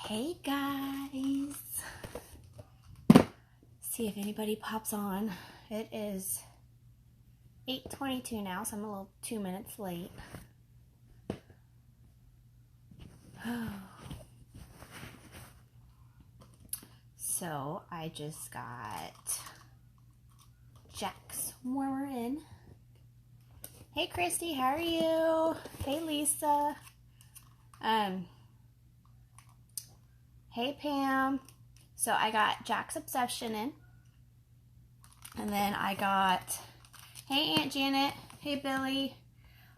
Hey guys, see if anybody pops on. It is 8:22 now, so I'm a little 2 minutes late. So I just got Jack's warmer in. Hey Christy, how are you? Hey Lisa. Hey Pam. So I got Jack's Obsession in. And then I got, hey Aunt Janet. Hey Billy.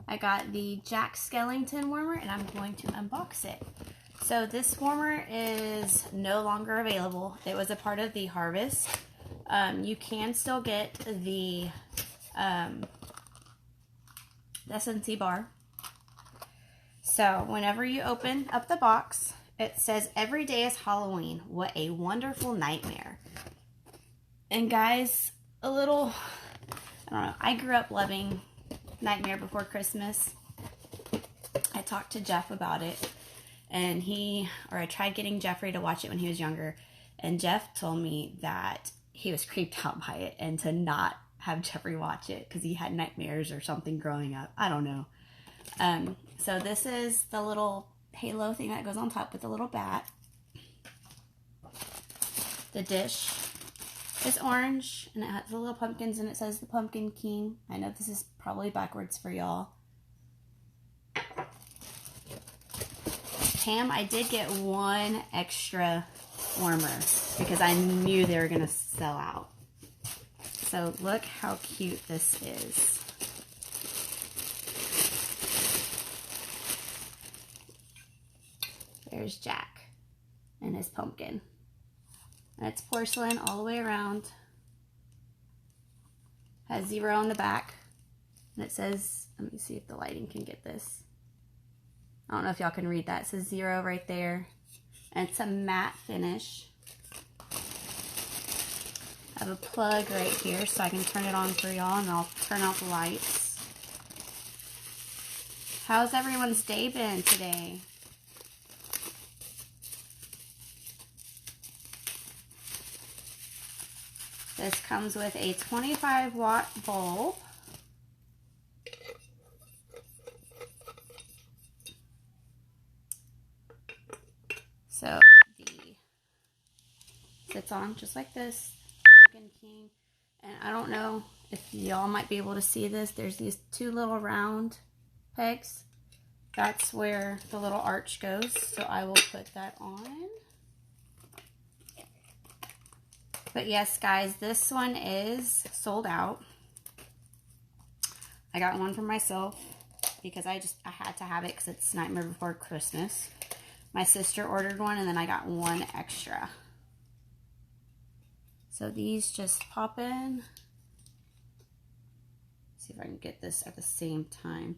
I got the Jack Skellington warmer and I'm going to unbox it. So this warmer is no longer available. It was a part of the harvest. You can still get the Scentsy bar. So whenever you open up the box, it says, "Every day is Halloween. What a wonderful nightmare." And guys, I don't know, I grew up loving Nightmare Before Christmas. I talked to Jeff about it, and I tried getting Jeffrey to watch it when he was younger, and Jeff told me that he was creeped out by it and to not have Jeffrey watch it because he had nightmares or something growing up. I don't know. So this is the little halo thing that goes on top with the little bat. The dish is orange and it has the little pumpkins and it says the Pumpkin King. I know this is probably backwards for y'all. Pam, I did get one extra warmer because I knew they were going to sell out. So look how cute this is. There's Jack and his pumpkin. And it's porcelain all the way around. Has 0 on the back. And it says, let me see if the lighting can get this. I don't know if y'all can read that. It says 0 right there. And it's a matte finish. I have a plug right here so I can turn it on for y'all and I'll turn off the lights. How's everyone's day been today? This comes with a 25-watt bulb. So sits on just like this, Pumpkin King. And I don't know if y'all might be able to see this. There's these 2 little round pegs. That's where the little arch goes. So I will put that on. But yes, guys, this one is sold out. I got one for myself because I had to have it because it's Nightmare Before Christmas. My sister ordered one and then I got one extra. So these just pop in. See if I can get this at the same time.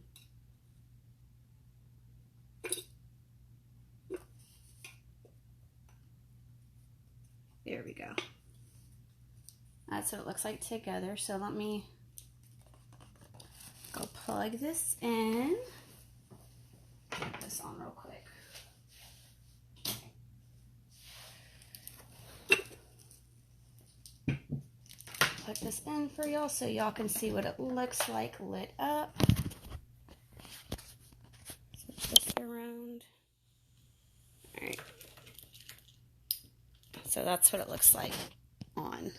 There we go. That's what it looks like together. So let me go plug this in. Put this on real quick. Put this in for y'all so y'all can see what it looks like lit up. Switch this around. Alright. So that's what it looks like on.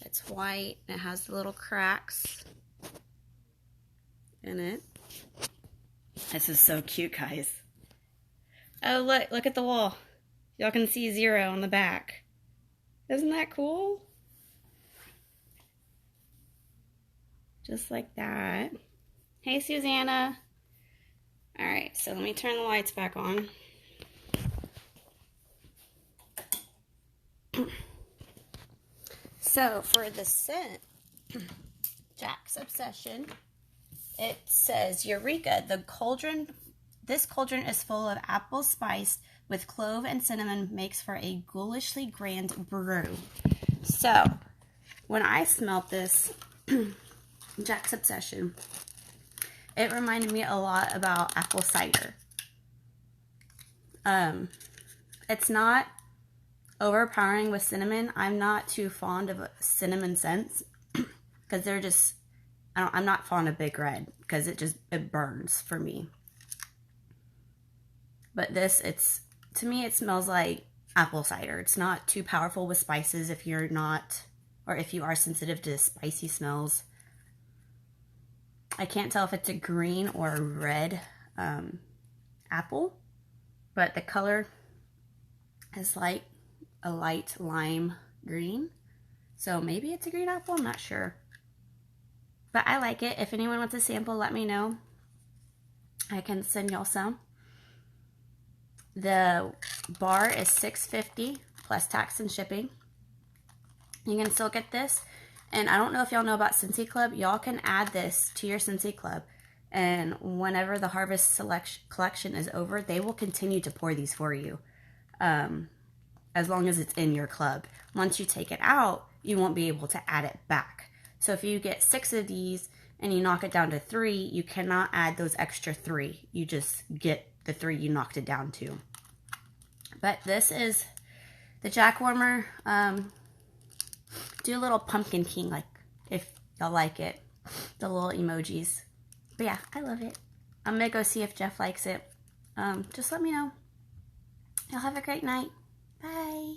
It's white and it has the little cracks in it. This is so cute, guys. Oh, look at the wall. Y'all can see 0 on the back. Isn't that cool? Just like that. Hey, Susanna. All right, so let me turn the lights back on. So for the scent, Jack's Obsession, it says, "Eureka, this cauldron is full of apple spice with clove and cinnamon, makes for a ghoulishly grand brew." So when I smelled this Jack's Obsession, it reminded me a lot about apple cider. It's not overpowering with cinnamon. I'm not too fond of cinnamon scents because they're just, I'm not fond of Big Red because it burns for me. But this, to me, it smells like apple cider. It's not too powerful with spices if you're not, or if you are sensitive to spicy smells. I can't tell if it's a green or a red apple, but the color is like a light lime green. So maybe it's a green apple, I'm not sure. But I like it. If anyone wants a sample, let me know. I can send y'all some. The bar is $6.50 plus tax and shipping. You can still get this. And I don't know if y'all know about Scentsy Club. Y'all can add this to your Scentsy Club. And whenever the Harvest collection is over, they will continue to pour these for you. As long as it's in your club. Once you take it out, you won't be able to add it back. So if you get 6 of these and you knock it down to 3, you cannot add those extra 3. You just get the 3 you knocked it down to. But this is the Jack Warmer. Do a little pumpkin king, like, if y'all like it. The little emojis. But yeah, I love it. I'm gonna go see if Jeff likes it. Just let me know. Y'all have a great night. Bye.